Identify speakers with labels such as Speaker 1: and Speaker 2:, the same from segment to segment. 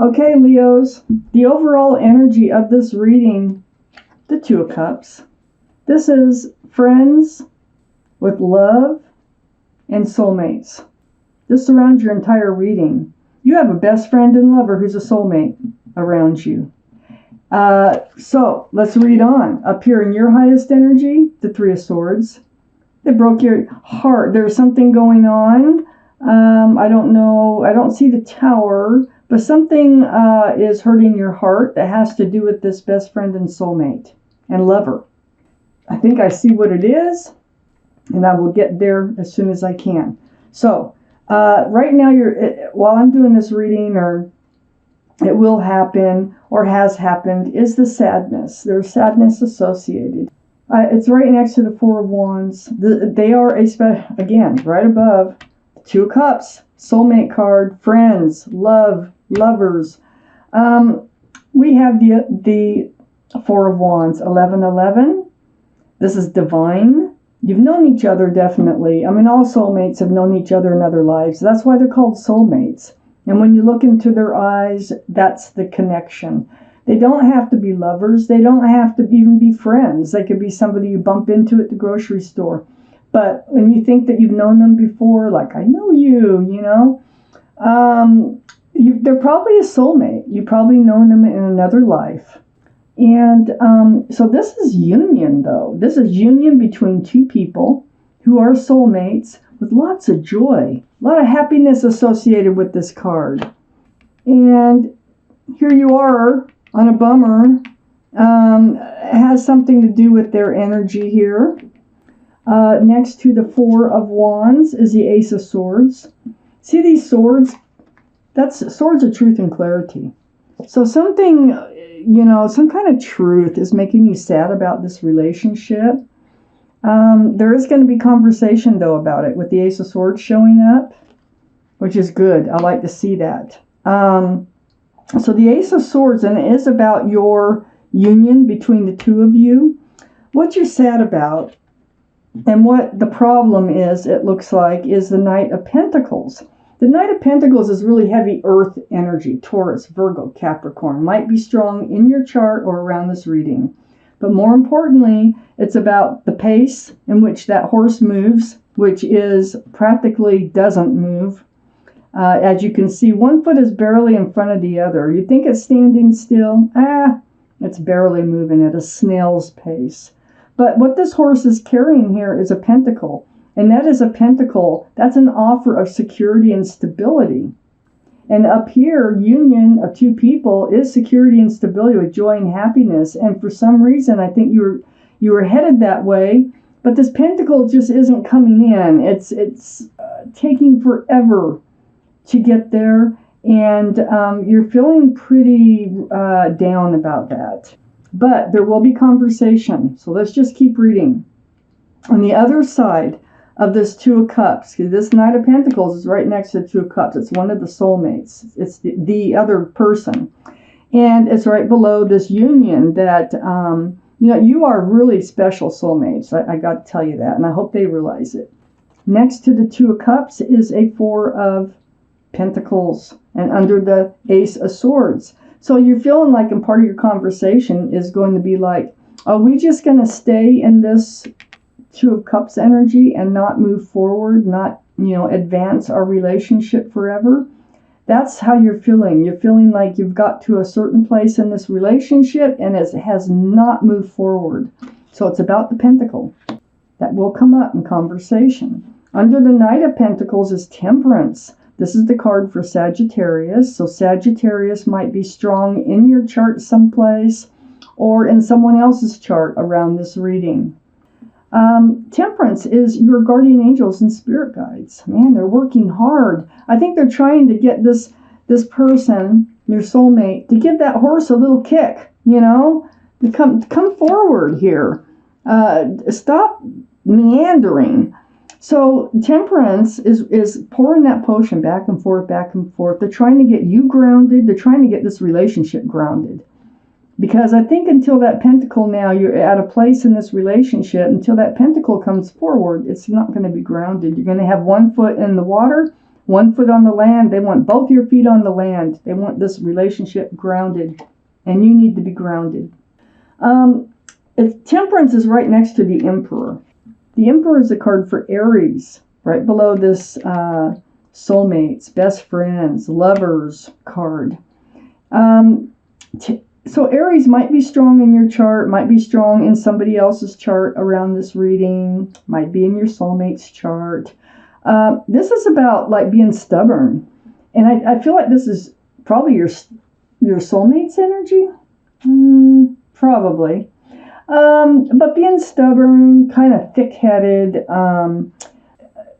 Speaker 1: Okay, Leos, the overall energy of this reading, the Two of Cups. This is friends with love and soulmates. This surrounds your entire reading. You have a best friend and lover who's a soulmate around you. So let's read on. Up here in your highest energy, the Three of Swords. They broke your heart. There's something going on. I don't know. I don't see the Tower, but something is hurting your heart that has to do with this best friend and soulmate and lover. I think I see what it is, and I will get there as soon as I can. So right now, while I'm doing this reading, or it will happen or has happened, is the sadness. There's sadness associated. It's right next to the Four of Wands. They are again, right above, Two of Cups, soulmate card, friends, love, lovers. We have the Four of Wands, 1111. This is divine. You've known each other, definitely. I mean, all soulmates have known each other in other lives. That's why they're called soulmates. And when you look into their eyes, that's the connection. They don't have to be lovers. They don't have to even be friends. They could be somebody you bump into at the grocery store. But when you think that you've known them before, like, I know you, they're probably a soulmate. You've probably known them in another life. And so this is union, though. This is union between two people who are soulmates with lots of joy, a lot of happiness associated with this card. And here you are on a bummer. It has something to do with their energy here. Next to the Four of Wands is the Ace of Swords. See these swords? That's swords of truth and clarity. So something, some kind of truth is making you sad about this relationship. There is going to be conversation, though, about it with the Ace of Swords showing up, which is good. I like to see that. So the Ace of Swords, and it is about your union between the two of you. What you're sad about and what the problem is, it looks like, is the Knight of Pentacles. The Knight of Pentacles is really heavy earth energy. Taurus, Virgo, Capricorn. Might be strong in your chart or around this reading. But more importantly, it's about the pace in which that horse moves, which is practically doesn't move. As you can see, one foot is barely in front of the other. You think it's standing still? It's barely moving at a snail's pace. But what this horse is carrying here is a pentacle. And that is a pentacle. That's an offer of security and stability. And up here, union of two people is security and stability with joy and happiness. And for some reason, I think you were headed that way. But this pentacle just isn't coming in. It's taking forever to get there. And you're feeling pretty down about that. But there will be conversation. So let's just keep reading. On the other side of this Two of Cups, this Knight of Pentacles is right next to the Two of Cups. It's one of the soulmates. It's the other person. And it's right below this union that, you are really special soulmates. I got to tell you that. And I hope they realize it. Next to the Two of Cups is a Four of Pentacles. And under the Ace of Swords. So you're feeling like, and part of your conversation is going to be like, are we just going to stay in this Two of Cups energy and not move forward, not, advance our relationship forever? That's how you're feeling. You're feeling like you've got to a certain place in this relationship and it has not moved forward. So it's about the pentacle. That will come up in conversation. Under the Knight of Pentacles is Temperance. This is the card for Sagittarius. So Sagittarius might be strong in your chart someplace or in someone else's chart around this reading. Temperance is your guardian angels and spirit guides. Man, they're working hard. I think they're trying to get this person, your soulmate, to give that horse a little kick, to come forward here. Stop meandering. So Temperance is pouring that potion back and forth, back and forth. They're trying to get you grounded. They're trying to get this relationship grounded. Because I think until that pentacle now, you're at a place in this relationship, until that pentacle comes forward, it's not going to be grounded. You're going to have one foot in the water, 1 foot on the land. They want both your feet on the land. They want this relationship grounded, and you need to be grounded. Temperance is right next to the Emperor. The Emperor is a card for Aries, right below this soulmates, best friends, lovers card. So Aries might be strong in your chart, might be strong in somebody else's chart around this reading, might be in your soulmate's chart. This is about like being stubborn. And I feel like this is probably your soulmate's energy. Probably. But being stubborn, kind of thick-headed,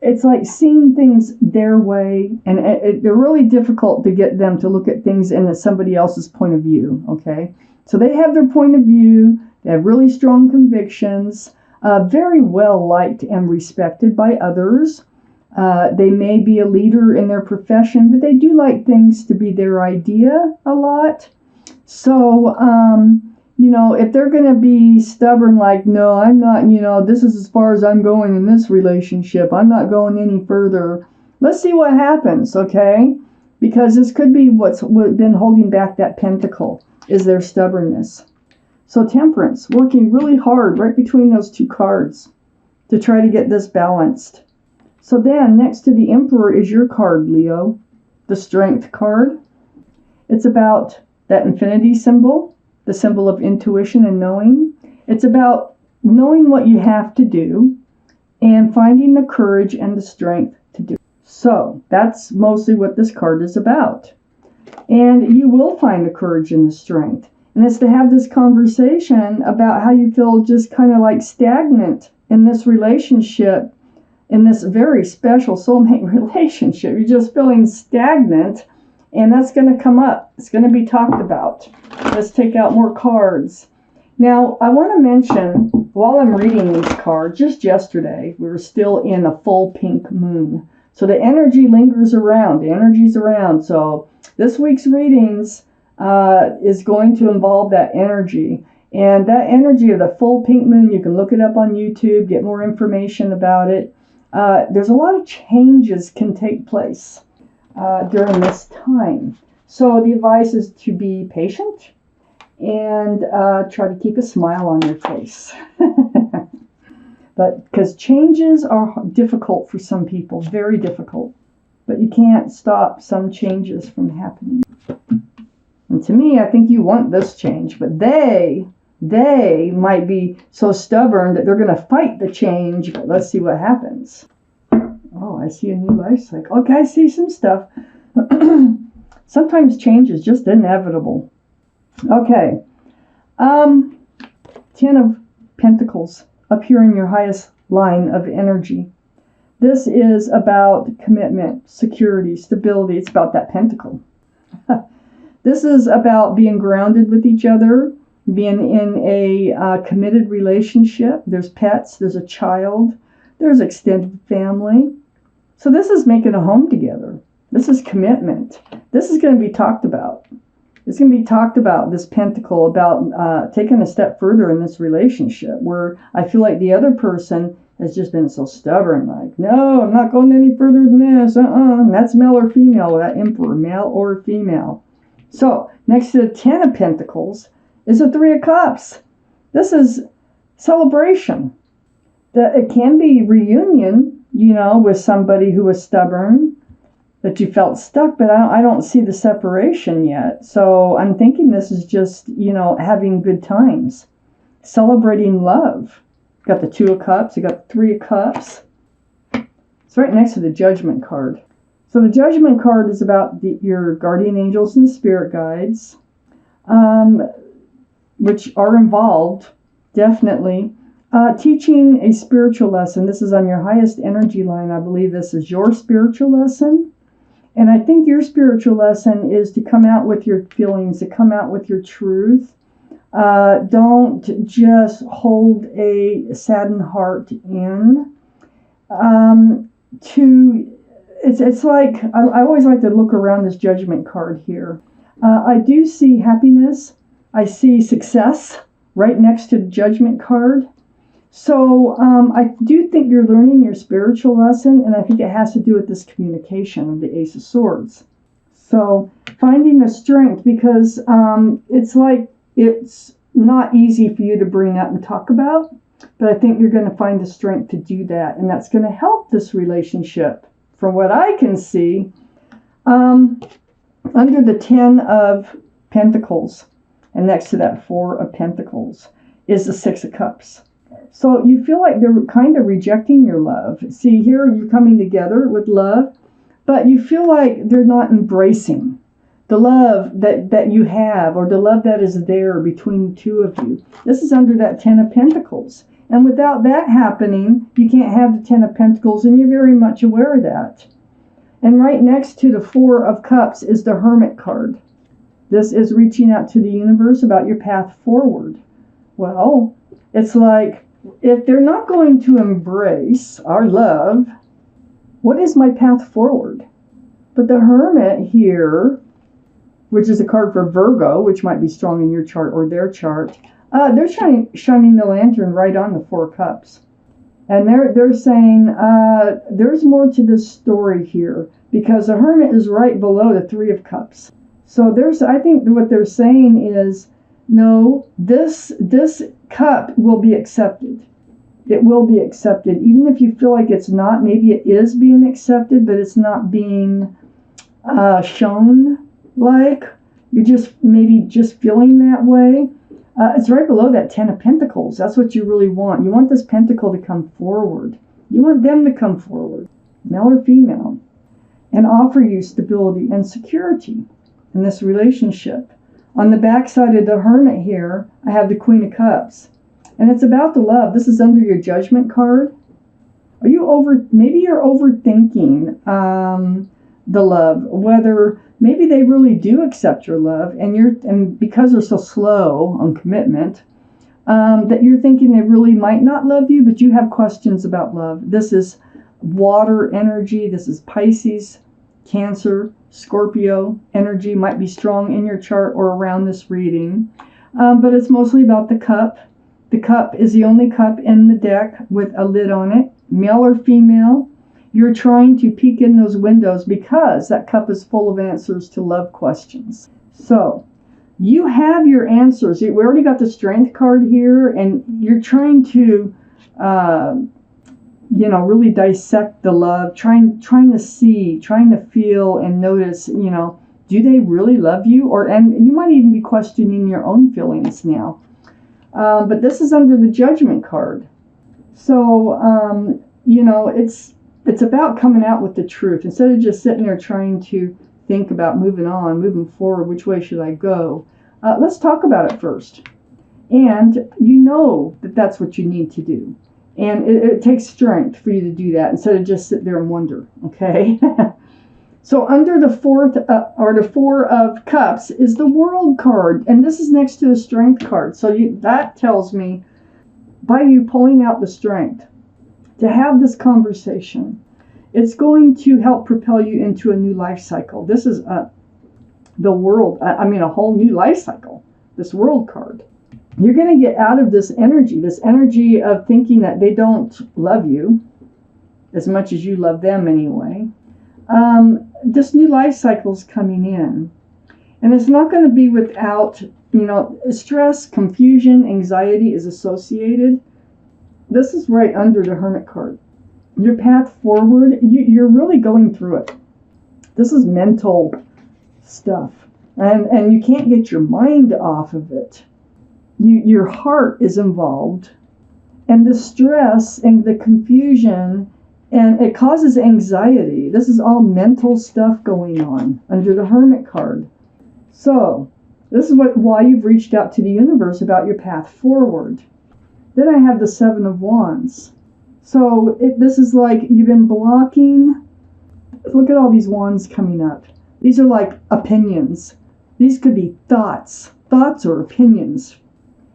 Speaker 1: it's like seeing things their way, and they're really difficult to get them to look at things in somebody else's point of view, okay? So they have their point of view, they have really strong convictions, very well liked and respected by others. They may be a leader in their profession, but they do like things to be their idea a lot. So, if they're going to be stubborn, like, no, I'm not, this is as far as I'm going in this relationship. I'm not going any further. Let's see what happens, okay? Because this could be what's been holding back that pentacle, is their stubbornness. So Temperance, working really hard right between those two cards to try to get this balanced. So then, next to the Emperor is your card, Leo, the Strength card. It's about that infinity symbol, the symbol of intuition and knowing. It's about knowing what you have to do and finding the courage and the strength to do. So that's mostly what this card is about. And you will find the courage and the strength. And it's to have this conversation about how you feel just kind of like stagnant in this relationship, in this very special soulmate relationship. You're just feeling stagnant. And that's going to come up. It's going to be talked about. Let's take out more cards. Now, I want to mention, while I'm reading these cards, just yesterday, we were still in a full pink moon. So the energy lingers around. The energy's around. So this week's readings is going to involve that energy. And that energy of the full pink moon, you can look it up on YouTube, get more information about it. There's a lot of changes can take place during this time. So the advice is to be patient and try to keep a smile on your face. But because changes are difficult for some people, very difficult. But you can't stop some changes from happening. And to me, I think you want this change, but they might be so stubborn that they're going to fight the change, but let's see what happens. Oh, I see a new life cycle. Okay, I see some stuff. Sometimes change is just inevitable. Okay. 10 of Pentacles up here in your highest line of energy. This is about commitment, security, stability. It's about that pentacle. This is about being grounded with each other, being in a committed relationship. There's pets, there's a child, there's extended family. So this is making a home together. This is commitment. This is going to be talked about. It's going to be talked about, this pentacle, about taking a step further in this relationship where I feel like the other person has just been so stubborn, like, no, I'm not going any further than this. And that's male or female, that Emperor, male or female. So next to the 10 of Pentacles is the 3 of Cups. This is celebration. It can be reunion, with somebody who was stubborn, that you felt stuck, but I don't see the separation yet. So I'm thinking this is just, having good times, celebrating love. Got the 2 of Cups, you got the 3 of Cups. It's right next to the Judgment card. So the Judgment card is about your guardian angels and spirit guides, which are involved, definitely. Teaching a spiritual lesson. This is on your highest energy line. I believe this is your spiritual lesson. And I think your spiritual lesson is to come out with your feelings, to come out with your truth. Don't just hold a saddened heart in. It's like, I always like to look around this Judgment card here. I do see happiness. I see success right next to the Judgment card. So I do think you're learning your spiritual lesson, and I think it has to do with this communication of the Ace of Swords. So finding the strength, because it's like it's not easy for you to bring up and talk about, but I think you're going to find the strength to do that, and that's going to help this relationship. From what I can see, under the 10 of Pentacles, and next to that 4 of Pentacles, is the 6 of Cups. So you feel like they're kind of rejecting your love. See, here you're coming together with love, but you feel like they're not embracing the love that you have, or the love that is there between the two of you. This is under that 10 of Pentacles. And without that happening, you can't have the 10 of Pentacles, and you're very much aware of that. And right next to the 4 of Cups is the Hermit card. This is reaching out to the universe about your path forward. Well, it's like, if they're not going to embrace our love, what is my path forward? But the Hermit here, which is a card for Virgo, which might be strong in your chart or their chart, they're shining the lantern right on the 4 Cups. And they're saying there's more to this story here, because the Hermit is right below the 3 of Cups. So I think what they're saying is, no, this cup will be accepted. It will be accepted. Even if you feel like it's not, maybe it is being accepted, but it's not being shown like. You're maybe just feeling that way. It's right below that 10 of Pentacles. That's what you really want. You want this Pentacle to come forward. You want them to come forward, male or female, and offer you stability and security in this relationship. On the back side of the Hermit here, I have the Queen of Cups. And it's about the love. This is under your Judgment card. Maybe you're overthinking the love, whether maybe they really do accept your love, and because they're so slow on commitment, that you're thinking they really might not love you, but you have questions about love. This is water energy. This is Pisces, Cancer, Scorpio energy, might be strong in your chart or around this reading. But it's mostly about the cup. The cup is the only cup in the deck with a lid on it, male or female. You're trying to peek in those windows because that cup is full of answers to love questions. So you have your answers. We already got the Strength card here, and you're trying to, really dissect the love, trying to see, trying to feel and notice, do they really love you? And you might even be questioning your own feelings now. But this is under the Judgment card. So, it's about coming out with the truth. Instead of just sitting there trying to think about moving forward, which way should I go? Let's talk about it first. And you know that that's what you need to do. And it takes strength for you to do that instead of just sit there and wonder, okay? So under the 4 of Cups is the World card. And this is next to the Strength card. So that tells me, by you pulling out the Strength, to have this conversation, it's going to help propel you into a new life cycle. This is the World, a whole new life cycle, this World card. You're going to get out of this energy of thinking that they don't love you as much as you love them anyway. This new life cycle is coming in. And it's not going to be without, stress, confusion, anxiety is associated. This is right under the Hermit card. Your path forward, you're really going through it. This is mental stuff. And you can't get your mind off of it. Your heart is involved. And the stress and the confusion, and it causes anxiety. This is all mental stuff going on under the Hermit card. So, this is why you've reached out to the universe about your path forward. Then I have the 7 of Wands. So this is like you've been blocking. Look at all these wands coming up. These are like opinions. These could be thoughts or opinions.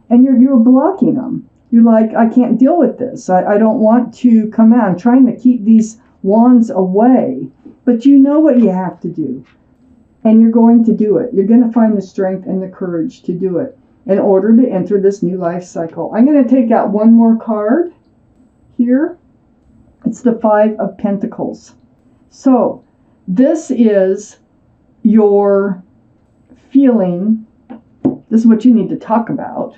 Speaker 1: And you're blocking them. You're like, I can't deal with this. I don't want to come out. I'm trying to keep these wands away. But you know what you have to do. And you're going to do it. You're going to find the strength and the courage to do it. in order to enter this new life cycle. I'm going to take out one more card here. It's the Five of Pentacles. So this is your feeling. This is what you need to talk about.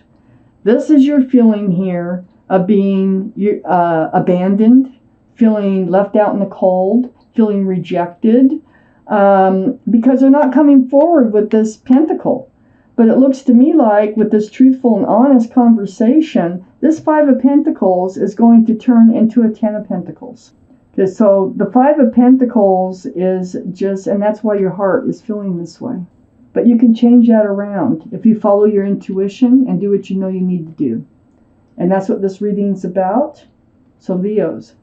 Speaker 1: This is your feeling here of being abandoned, feeling left out in the cold, feeling rejected, because they're not coming forward with this pentacle. But it looks to me like with this truthful and honest conversation, this Five of Pentacles is going to turn into a Ten of Pentacles. Okay, so the Five of Pentacles is just, and that's why your heart is feeling this way. But you can change that around if you follow your intuition and do what you know you need to do. And that's what this reading's about. So Leos,